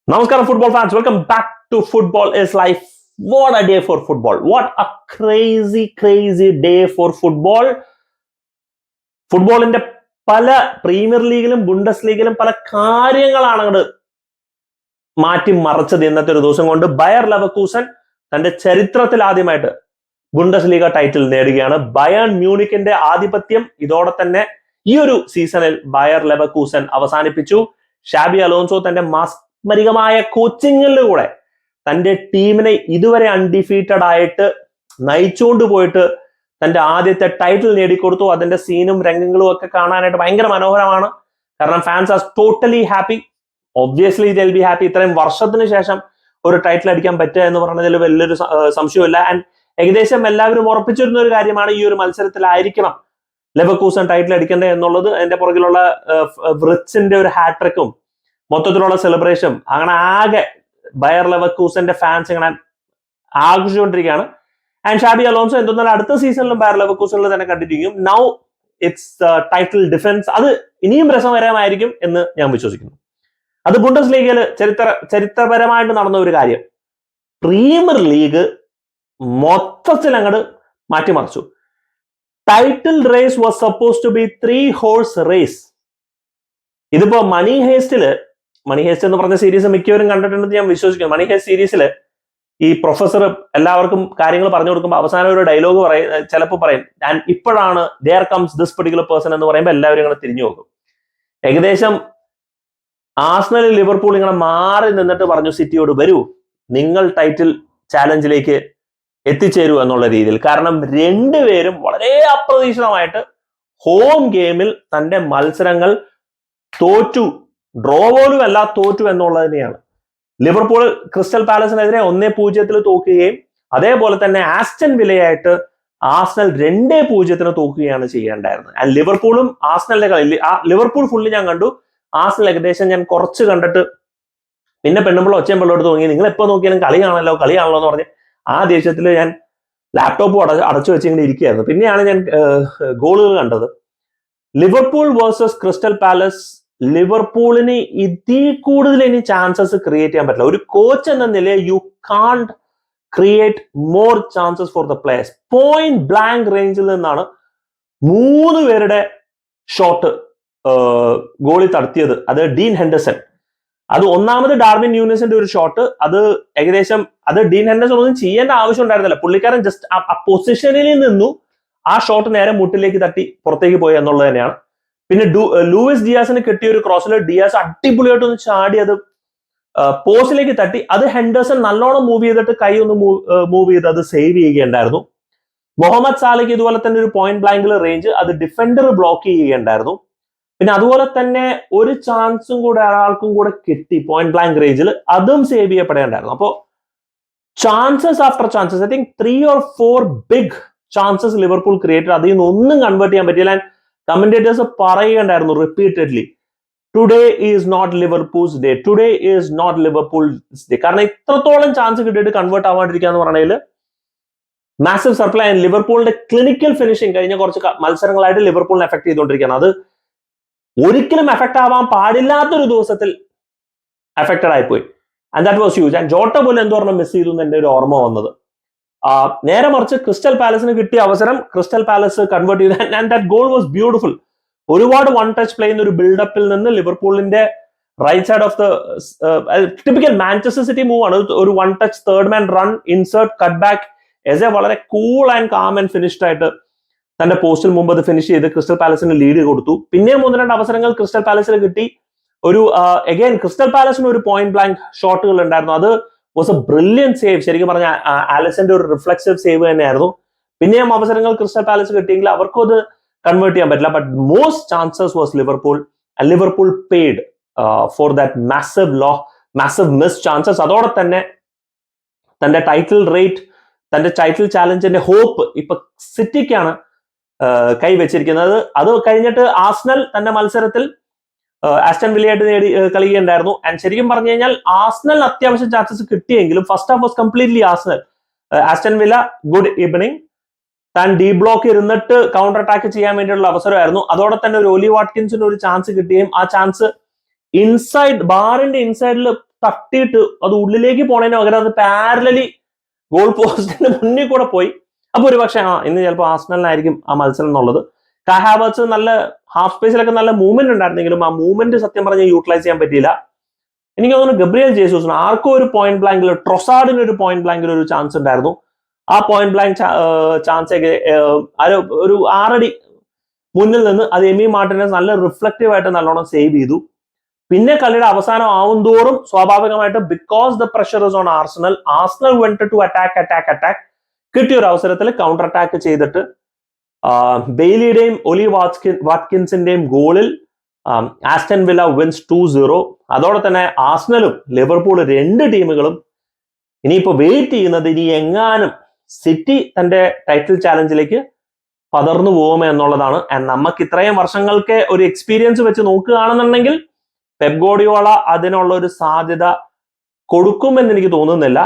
Namaskaram, football fans. Welcome back to Football is Life. What a day for football. What a crazy day for football. ഫുട്ബോളിന്റെ പല premier ലീഗിലും ബുണ്ടസ് ലീഗിലും പല കാര്യങ്ങളാണ് അങ്ങോട്ട് മാറ്റി മറച്ചത് ഇന്നത്തെ ഒരു ദിവസം കൊണ്ട്. ബയർ ലെവർകൂസൻ തന്റെ ചരിത്രത്തിൽ ആദ്യമായിട്ട് ബുണ്ടസ് ലീഗ ടൈറ്റിൽ നേടുകയാണ്. ബയൺ മ്യൂണിക്കിന്റെ ആധിപത്യം ഇതോടെ തന്നെ ഈ ഒരു സീസണിൽ ബയർ ലെവർകൂസൻ അവസാനിപ്പിച്ചു. ഷാബി അലോൺസോ തന്റെ മാസ്മരികമായ കോച്ചിങ്ങിലൂടെ തന്റെ ടീമിനെ ഇതുവരെ അൺഡിഫീറ്റഡ് ആയിട്ട് നയിച്ചുകൊണ്ട് പോയിട്ട് തന്റെ ആദ്യത്തെ ടൈറ്റിൽ നേടിക്കൊടുത്തു. അതിന്റെ സീനും രംഗങ്ങളും ഒക്കെ കാണാനായിട്ട് ഭയങ്കര മനോഹരമാണ്. കാരണം fans are totally happy. Obviously they will be happy. ഇത്രയും വർഷത്തിന് ശേഷം ഒരു ടൈറ്റിൽ അടിക്കാൻ പറ്റുക എന്ന് പറഞ്ഞതിൽ വലിയൊരു സംശയമില്ല. ആൻഡ് ഏകദേശം എല്ലാവരും ഉറപ്പിച്ചിരുന്ന ഒരു കാര്യമാണ് ഈ ഒരു മത്സരത്തിലായിരിക്കണം ലെവർകൂസൻ ടൈറ്റിൽ അടിക്കേണ്ടത് എന്നുള്ളത്. അതിന്റെ പുറകിലുള്ള വ്രിറ്റ്സിന്റെ ഒരു ഹാട്രിക്കും മൊത്തത്തിലുള്ള സെലിബ്രേഷൻ അങ്ങനെ ആകെ ബയർ ലെവർകൂസന്റെ ഫാൻസ് ഇങ്ങനെ ആഘോഷിച്ചുകൊണ്ടിരിക്കുകയാണ്. ആൻഡ് ഷാബി അലോൺസോ എന്തെന്നാൽ അടുത്ത സീസണിലും ബയർ ലെവർകൂസനിൽ തന്നെ കണ്ടിരിക്കും. Now it's title defence. അത് ഇനിയും രസകരമായിരിക്കും എന്ന് ഞാൻ വിശ്വസിക്കുന്നു. അത് ബുണ്ടസ് ലീഗിൽ ചരിത്രപരമായിട്ട് നടന്ന ഒരു കാര്യം. പ്രീമിയർ ലീഗ് മൊത്തത്തിൽ അങ്ങോട്ട് മാറ്റിമറിച്ചു. Title race was suppose to be 3 horse race. ഇതിപ്പോ മണി ഹേസ്റ്റ് എന്ന് പറഞ്ഞ സീരീസ് മിക്കവരും കണ്ടിട്ടുണ്ടെന്ന് ഞാൻ വിശ്വസിക്കുന്നു. മണി ഹേസ്റ്റ് സീരീസിൽ ഈ പ്രൊഫസർ എല്ലാവർക്കും കാര്യങ്ങൾ പറഞ്ഞു കൊടുക്കുമ്പോൾ അവസാനം ഒരു ഡയലോഗ് ചിലപ്പോൾ പറയും, ഞാൻ ഇപ്പോഴാണ് there comes this particular person എന്ന് പറയുമ്പോൾ എല്ലാവരും ഇങ്ങനെ തിരിഞ്ഞു നോക്കും. ഏകദേശം ആർസണൽ ലിവർപൂൾ ഇങ്ങനെ മാറി നിന്നിട്ട് പറഞ്ഞു സിറ്റിയോട്, വരൂ നിങ്ങൾ ടൈറ്റിൽ ചാലഞ്ചിലേക്ക് എത്തിച്ചേരൂ എന്നുള്ള രീതിയിൽ. കാരണം രണ്ടുപേരും വളരെ അപ്രതീക്ഷിതമായിട്ട് ഹോം ഗെയിമിൽ തന്റെ മത്സരങ്ങൾ തോറ്റു. ഡ്രോ പോലും അല്ല, തോറ്റു എന്നുള്ളത് തന്നെയാണ്. ലിവർപൂൾ ക്രിസ്റ്റൽ പാലസിനെതിരെ 1-0 തോക്കുകയും അതേപോലെ തന്നെ ആസ്റ്റൺ വില്ലയായിട്ട് ആർസണൽ 2-0 തോക്കുകയാണ് ചെയ്യേണ്ടായിരുന്നത്. ആൻഡ് ലിവർപൂളും ആർസണലിന്റെ കളി, ലിവർപൂൾ ഫുള്ളി ഞാൻ കണ്ടു. ആർസണൽ ഏകദേശം ഞാൻ കുറച്ച് കണ്ടിട്ട് പിന്നെ പെണ്ണുമ്പോൾ ഒച്ചയും വെള്ളമെടുത്ത് തോന്നി, നിങ്ങൾ എപ്പോ നോക്കിയാലും കളിയാണല്ലോ എന്ന് പറഞ്ഞ് ആ ദേഷ്യത്തിൽ ഞാൻ ലാപ്ടോപ്പ് അടച്ചു വെച്ചിങ്ങനെ ഇരിക്കുകയായിരുന്നു. പിന്നെയാണ് ഞാൻ ഗോളുകൾ കണ്ടത്. Liverpool versus Crystal Palace. ലിവർപൂളിന് ഇതിൽ കൂടുതൽ ഇനി ചാൻസസ് ക്രിയേറ്റ് ചെയ്യാൻ പറ്റില്ല. ഒരു കോച്ച് എന്ന നിലയിൽ യു കാണ്ട് create more chances for the players. Point blank റേഞ്ചിൽ നിന്നാണ് 3 പേരുടെ ഷോട്ട് ഗോളി തടത്തിയത്. അത് ഡീൻ ഹെൻഡർസൺ. അത് ഒന്നാമത് ഡാർവിൻ ന്യൂനസിന്റെ ഒരു ഷോട്ട്. അത് ഏകദേശം അത് ഡീൻ ഹെൻഡർസൺ ഒന്നും ചെയ്യേണ്ട ആവശ്യം ഉണ്ടായിരുന്നില്ല. പുള്ളിക്കാരൻ ജസ്റ്റ് ആ പൊസിഷനിൽ നിന്നു ആ ഷോട്ട് നേരെ മുട്ടിലേക്ക് തട്ടി പുറത്തേക്ക് പോയി എന്നുള്ളത് തന്നെയാണ്. പിന്നെ ലൂയിസ് ഡിയാസിന് കിട്ടിയ ഒരു ക്രോസിൽ ഡിയാസ് അടിപൊളിയായിട്ട് ഒന്ന് ചാടി അത് പോസ്റ്റിലേക്ക് തട്ടി. അത് ഹെൻഡർസൺ നല്ലോണം മൂവ് ചെയ്തിട്ട് കൈ ഒന്ന് മൂവ് ചെയ്ത് അത് സേവ് ചെയ്യുകയുണ്ടായിരുന്നു. മുഹമ്മദ് സാലയ്ക്ക് ഇതുപോലെ തന്നെ ഒരു പോയിന്റ് ബ്ലാങ്കിൽ റേഞ്ച്, അത് ഡിഫൻഡർ ബ്ലോക്ക് ചെയ്യുകയുണ്ടായിരുന്നു. പിന്നെ അതുപോലെ തന്നെ ഒരു ചാൻസും കൂടെ ഒരാൾക്കും കൂടെ കിട്ടി പോയിന്റ് ബ്ലാങ്ക് റേഞ്ചിൽ, അതും സേവ് ചെയ്യപ്പെടേണ്ടായിരുന്നു. അപ്പോ chances after chances, I think 3 or 4 big chances Liverpool created. അതിൽ നിന്ന് ഒന്നും കൺവേർട്ട് ചെയ്യാൻ പറ്റിയില്ല. കമന്റേറ്റേഴ്സ് പറയുകയുണ്ടായിരുന്നു repeatedly, today is not Liverpool's day, today is not Liverpool's day. കാരണം ഇത്രത്തോളം ചാൻസ് കിട്ടിയിട്ട് കൺവേർട്ട് ആവാണ്ടിരിക്കുക എന്ന് പറഞ്ഞാൽ മാസീവ് സർപ്ലൈ. ആൻഡ് ലിവർപൂളിന്റെ ക്ലിനിക്കൽ ഫിനിഷിംഗ് കഴിഞ്ഞ കുറച്ച് മത്സരങ്ങളായിട്ട് ലിവർപൂളിനെ എഫക്ട് ചെയ്തുകൊണ്ടിരിക്കുകയാണ്. അത് ഒരിക്കലും എഫക്ട് ആവാൻ പാടില്ലാത്തൊരു ദിവസത്തിൽ എഫക്റ്റഡ് ആയിപ്പോയി. And that was huge. And Jota പോലും എന്തോരണം മിസ് ചെയ്തു എന്ന് എന്റെ ഒരു ഓർമ്മ വന്നത്. നേരെ മറിച്ച് ക്രിസ്റ്റൽ പാലസിന് കിട്ടിയ അവസരം ക്രിസ്റ്റൽ പാലസ് കൺവേർട്ട് ചെയ്തു. And that goal was beautiful. ഒരുപാട് വൺ ടച്ച് പ്ലേ ഒരു ബിൽഡപ്പിൽ നിന്ന് ലിവർപൂളിന്റെ right side of the typical Manchester City move ആണ്. ഒരു one touch third man run, insert, cut back, as a വളരെ cool and calm and finished ആയിട്ട് തന്റെ പോസ്റ്റിൽ മുമ്പ് അത് ഫിനിഷ് ചെയ്ത് ക്രിസ്റ്റൽ പാലസിന് ലീഡ് കൊടുത്തു. പിന്നെയും 1-2 അവസരങ്ങൾ ക്രിസ്റ്റൽ പാലസിന് കിട്ടി. ഒരു അഗൈൻ ക്രിസ്റ്റൽ പാലസിന് ഒരു പോയിന്റ് ബ്ലാങ്ക് ഷോട്ടുകൾ ഉണ്ടായിരുന്നു. അത് വാസ് എ ബ്രില്യന്റ് സേവ്. ശരിക്കും പറഞ്ഞ ആലിസന്റെ ഒരു റിഫ്ലെക്സീവ് സേവ് തന്നെയായിരുന്നു. പിന്നെയും അവസരങ്ങൾ ക്രിസ്റ്റൽ പാലസ് കിട്ടിയെങ്കിൽ അവർക്കും അത് കൺവേർട്ട് ചെയ്യാൻ പറ്റില്ല. But most chances was Liverpool. Liverpool paid for that massive miss chances. അതോടെ തന്നെ തന്റെ ടൈറ്റിൽ റേറ്റ്, തന്റെ ടൈറ്റിൽ ചാലഞ്ചിന്റെ ഹോപ്പ് ഇപ്പൊ സിറ്റിക്കാണ് കൈവച്ചിരിക്കുന്നത്. അത് കഴിഞ്ഞിട്ട് ആർസണൽ തന്റെ മത്സരത്തിൽ ആസ്റ്റൺ വില്ലയായിട്ട് കളിയുണ്ടായിരുന്നു. ആൻഡ് ശരിക്കും പറഞ്ഞു കഴിഞ്ഞാൽ ആർസണൽ അത്യാവശ്യം ചാൻസസ് കിട്ടിയെങ്കിലും first half was completely Arsenal. Aston Villa good evening, താൻ ഡി ബ്ലോക്ക് ഇരുന്നിട്ട് കൗണ്ടർ അറ്റാക്ക് ചെയ്യാൻ വേണ്ടിയുള്ള അവസരമായിരുന്നു. അതോടെ തന്നെ ഒരു ഒലി വാട്കിൻസിന് ഒരു ചാൻസ് കിട്ടുകയും ആ ചാൻസ് ഇൻസൈഡ് ബാറിന്റെ ഇൻസൈഡിൽ തട്ടിയിട്ട് അത് ഉള്ളിലേക്ക് പോണതിന് പകരം അത് പാരലലി ഗോൾ പോസ്റ്റിന്റെ മുന്നിൽ കൂടെ പോയി. അപ്പൊ ഒരു പക്ഷേ ഇന്ന് ചിലപ്പോൾ ആർസണലിനായിരിക്കും ആ മത്സരം എന്നുള്ളത്. കായ് ഹാവർട്സ് നല്ല ഹാഫ് സ്പേസിലൊക്കെ നല്ല മൂവ്മെന്റ് ഉണ്ടായിരുന്നെങ്കിലും ആ മൂവ്മെന്റ് സത്യം പറഞ്ഞ് യൂട്ടിലൈസ് ചെയ്യാൻ പറ്റിയില്ല. എനിക്ക് തോന്നുന്നു ഗബ്രിയേൽ ജേസൂസിന് ആർക്കും ഒരു പോയിന്റ് ബ്ലാങ്കിൽ, ട്രൊസാർഡിന് ഒരു പോയിന്റ് ബ്ലാങ്കിൽ ഒരു ചാൻസ് ഉണ്ടായിരുന്നു. ആ പോയിന്റ് ബ്ലാങ്ക് ചാൻസ് ഒരു 6 അടി മുന്നിൽ നിന്ന് അത് എമി മാർട്ടിനസ് നല്ല റിഫ്ലക്റ്റീവ് ആയിട്ട് നല്ലോണം സേവ് ചെയ്തു. പിന്നെ കളിയുടെ അവസാനം ആവും തോറും സ്വാഭാവികമായിട്ട് because the pressure is on Arsenal went to attack കിട്ടിയ ഒരു അവസരത്തിൽ കൗണ്ടർ അറ്റാക്ക് ചെയ്തിട്ട് ബെയ്ലിയുടെയും ഒലി വാട്കിൻസിന്റെയും ഗോളിൽ ആസ്റ്റൺ വില്ല വിൻസ് 2-0. അതോടെ തന്നെ ആർസണലും ലിവർപൂൾ 2 ടീമുകളും ഇനിയിപ്പോ വെയിറ്റ് ചെയ്യുന്നത് ഇനി എങ്ങാനും സിറ്റി തന്റെ ടൈറ്റിൽ ചാലഞ്ചിലേക്ക് പതർന്നു പോകുമോ എന്നുള്ളതാണ്. ആൻഡ് നമുക്ക് ഇത്രയും വർഷങ്ങൾക്ക് ഒരു എക്സ്പീരിയൻസ് വെച്ച് നോക്കുകയാണെന്നുണ്ടെങ്കിൽ പെപ് ഗോർഡിയോള അതിനുള്ള ഒരു സാധ്യത കൊടുക്കുമെന്ന് എനിക്ക് തോന്നുന്നില്ല.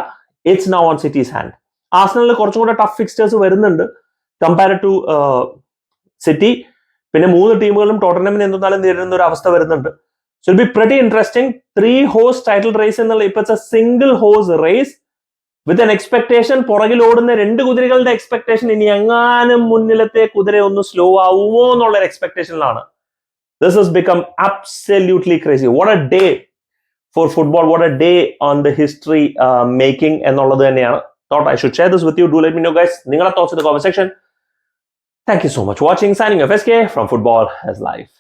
It's now on City's hand. ആർസണലിൽ കുറച്ചും കൂടെ ടഫ് ഫിക്സ്റ്റേഴ്സ് വരുന്നുണ്ട് കമ്പയർ ടു സിറ്റി. പിന്നെ 3 ടീമുകളും ടോട്ടനമിന് എന്തെന്നാലും നേരിടുന്ന ഒരു അവസ്ഥ വരുന്നുണ്ട്. So it'll be pretty interesting. 3 horse title race എന്നുള്ള ഇപ്പൊ it's a single horse race with an expectation. പുറകിൽ ഓടുന്ന 2 കുതിരകളുടെ എക്സ്പെക്ടേഷൻ ഇനി എങ്ങാനും മുന്നിലത്തെ കുതിര ഒന്ന് സ്ലോ ആവുമോ എന്നുള്ള ഒരു എക്സ്പെക്ടേഷനിലാണ്. This has become absolutely crazy. What a day for football. What a day on the history making എന്നുള്ളത് തന്നെയാണ്. Thought I should share this with you. Do let me know guys നിങ്ങളുടെ thoughts in the comment section. Thank you so much for watching. Signing off SK from Football as Life.